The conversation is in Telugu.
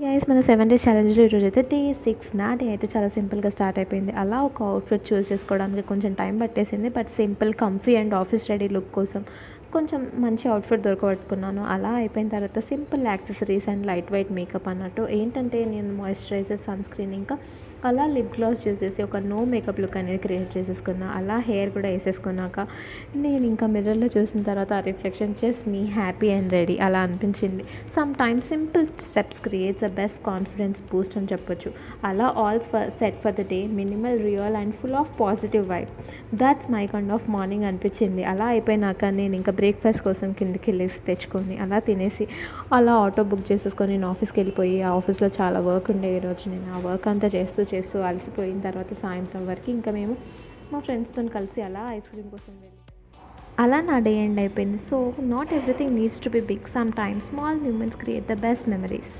గైస్ మన 7 డేస్ ఛాలెంజ్లో ఈరోజు అయితే డే 6 నా డే అయితే చాలా సింపుల్గా స్టార్ట్ అయిపోయింది. అలా ఒక అవుట్ఫిట్ చూస్ చేసుకోవడానికి కొంచెం టైం పట్టేసింది. But simple comfy and office ready look కోసం కొంచెం మంచి అవుట్ఫిట్ దొరకబట్టుకున్నాను. అలా అయిపోయిన తర్వాత simple accessories and light weight makeup అన్నట్టు. ఏంటంటే నేను మాయిశ్చరైజర్, సన్ స్క్రీన్ ఇంకా అలా లిప్ గ్లాస్ చూసేసి ఒక నో మేకప్ లుక్ అనేది క్రియేట్ చేసేసుకున్నా. అలా హెయిర్ కూడా వేసేసుకున్నాక నేను ఇంకా మిర్రర్లో చూసిన తర్వాత ఆ reflection just me happy and ready అలా అనిపించింది. Some times simple steps creates a best confidence Boost అని చెప్పొచ్చు. అలా all set for the day, minimal, real and full of positive vibe. That's my kind of morning అనిపించింది. అలా అయిపోయినాక నేను ఇంకా బ్రేక్ఫాస్ట్ కోసం కిందకి వెళ్ళేసి తెచ్చుకొని అలా తినేసి అలా ఆటో బుక్ చేసేసుకొని నేను ఆఫీస్కి వెళ్ళిపోయి, ఆ ఆఫీస్లో చాలా వర్క్ ఉండే ఈరోజు. నేను ఆ వర్క్ అంతా చేస్తూ అలసిపోయిన తర్వాత సాయంత్రం వరకు ఇంకా మేము మా ఫ్రెండ్స్తో కలిసి అలా ఐస్ క్రీమ్ కోసం వెళ్ళి అలా నా డే ఎండ్ అయిపోయింది. So not everything needs to be big. Sometimes small moments create the best memories.